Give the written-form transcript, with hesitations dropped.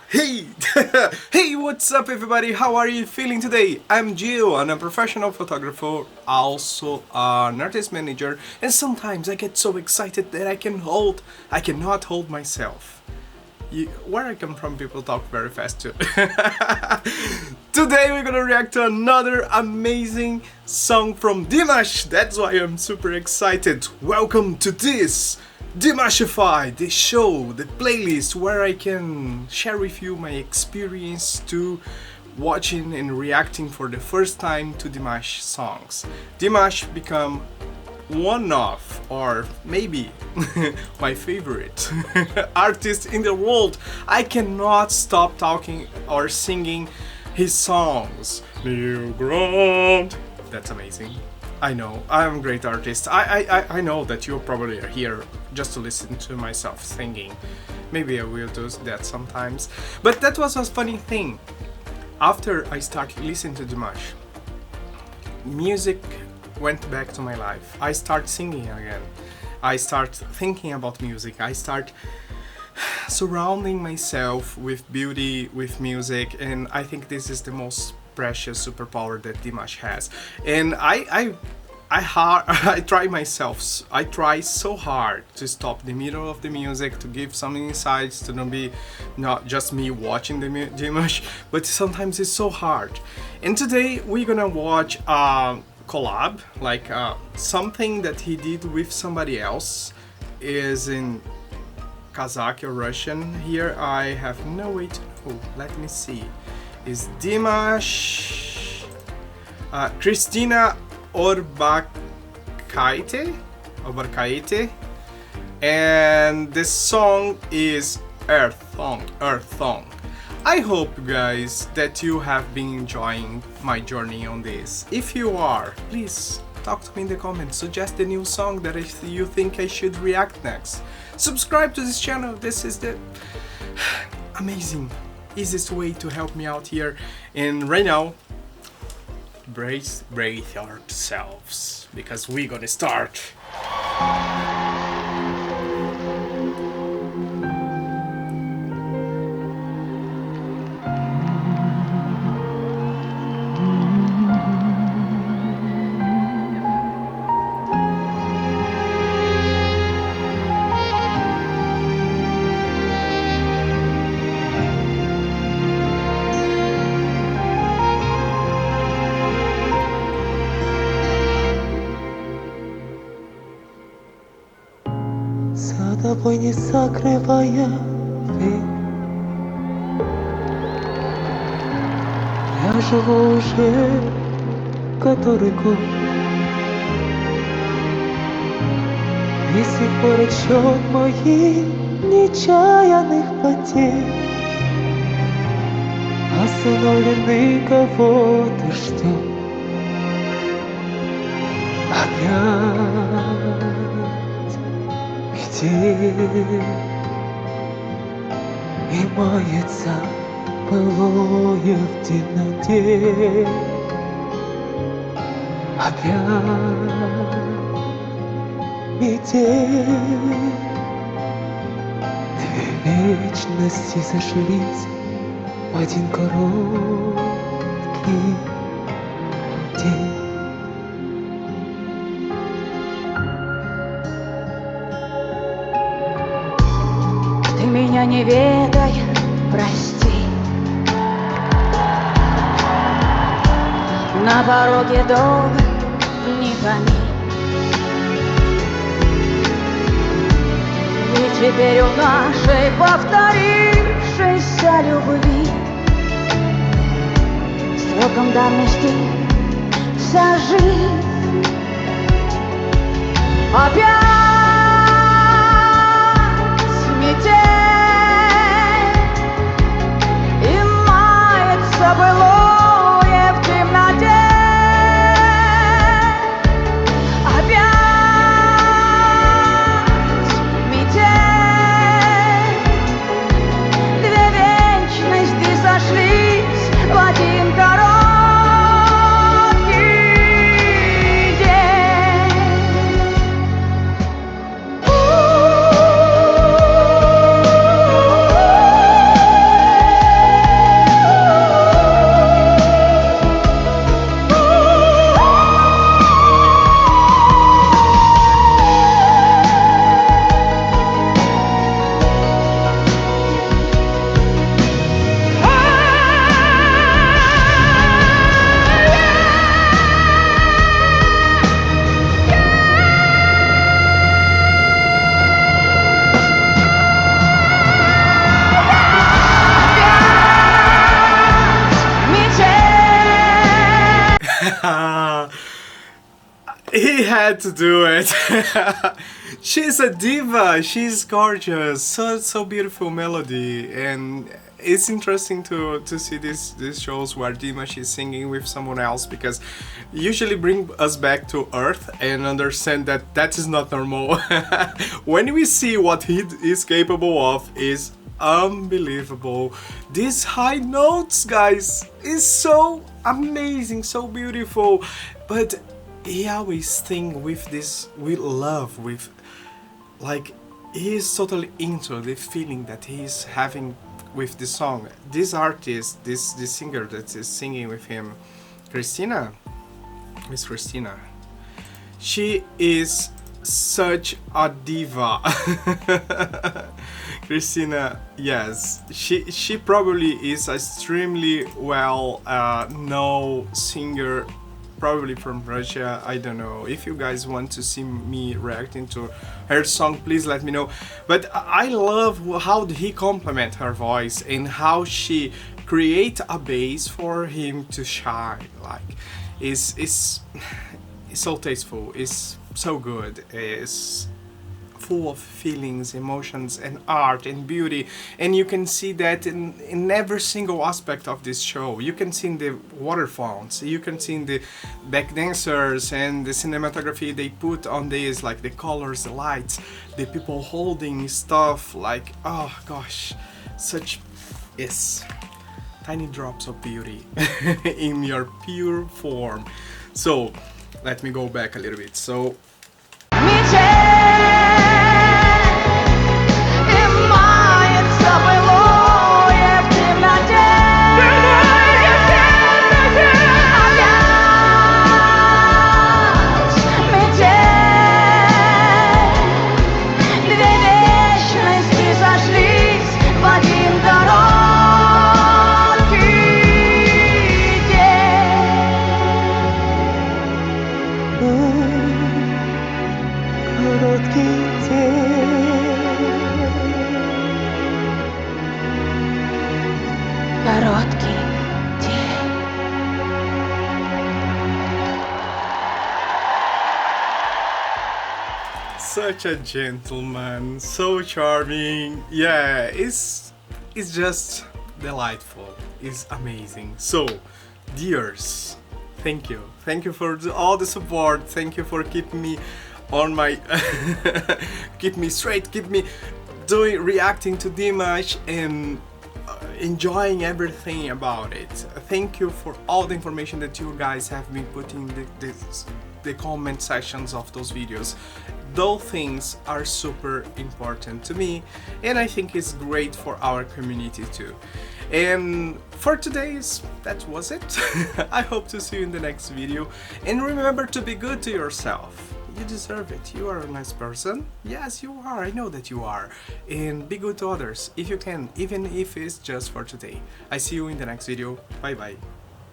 Hey! Hey, what's up everybody? How are you feeling today? I'm Gio and I'm a professional photographer, also an artist manager, and sometimes I get so excited that I cannot hold myself. Where I come from, people talk very fast too. Today we're gonna react to another amazing song from Dimash. That's why I'm super excited. Welcome to this Dimashify, the show, the playlist where I can share with you my experience to watching and reacting for the first time to Dimash songs. Dimash become one of, or maybe my favorite artist in the world. I cannot stop talking or singing his songs. New ground. That's amazing. I know, I'm a great artist. I know that you probably are here just to listen to myself singing. Maybe I will do that sometimes. But that was a funny thing. After I started listening to Dimash, music went back to my life. I start singing again. I start thinking about music. I start surrounding myself with beauty, with music, and I think this is the most precious superpower that Dimash has. And I try so hard to stop the middle of the music, to give some insights, to not just me watching the Dimash, but sometimes it's so hard. And today we're gonna watch collab, like something that he did with somebody else, is in Kazakh or Russian. Here I have no way to know. Let me see. Is Dimash Kristina Orbakaite, and the song is Earth Song. I hope, guys, that you have been enjoying my journey on this. If you are, please talk to me in the comments, suggest a new song that you think I should react next. Subscribe to this channel. This is the amazing, easiest way to help me out here. And right now, brace yourselves, because we're gonna start. За тобой не закрывая дверь, я живу уже который год, и с тех пор отсчет моих нечаянных потерь остановленный кого-то ждет опять. И мается былое в темноте. Опять метель. Две вечности сошлись в один короткий день. Ты меня не ведай, прости. На пороге долго не томи. И теперь у нашей повторившейся любви сроком давности вся жизнь. Опять метель, и мается былое в темноте. Опять метель, две вечности сошлись в один короткий день. We had to do it. She's a diva. She's gorgeous. So beautiful melody, and it's interesting to see these shows where Dimash is singing with someone else, because usually bring us back to earth and understand that that is not normal. When we see what he is capable of is unbelievable. These high notes, guys, is so amazing, so beautiful. But he always sings with this, with love, with like he is totally into the feeling that he is having with the song. This artist, this singer that is singing with him, Kristina, Miss Kristina, she is such a diva. Kristina, yes, she probably is extremely well known singer, probably from Russia. I don't know. If you guys want to see me reacting to her song, please let me know. But I love how he complements her voice and how she create a base for him to shine. Like, it's so tasteful. It's so good. It's full of feelings, emotions, and art and beauty, and you can see that in every single aspect of this show. You can see in the waterfalls, you can see in the back dancers and the cinematography they put on this, like the colors, the lights, the people holding stuff, like, oh gosh, such is tiny drops of beauty in your pure form. So let me go back a little bit. So such a gentleman, so charming. Yeah, it's just delightful. It's amazing. So, dears, thank you for all the support. Thank you for keeping me on my keep me straight, keep me reacting to Dimash and enjoying everything about it. Thank you for all the information that you guys have been putting in the comment sections of those videos. Those things are super important to me, and I think it's great for our community too. And for today's, that was it. I hope to see you in the next video, and remember to be good to yourself. You deserve it. You are a nice person. Yes, you are. I know that you are. And be good to others if you can, even if it's just for today. I see you in the next video. Bye bye.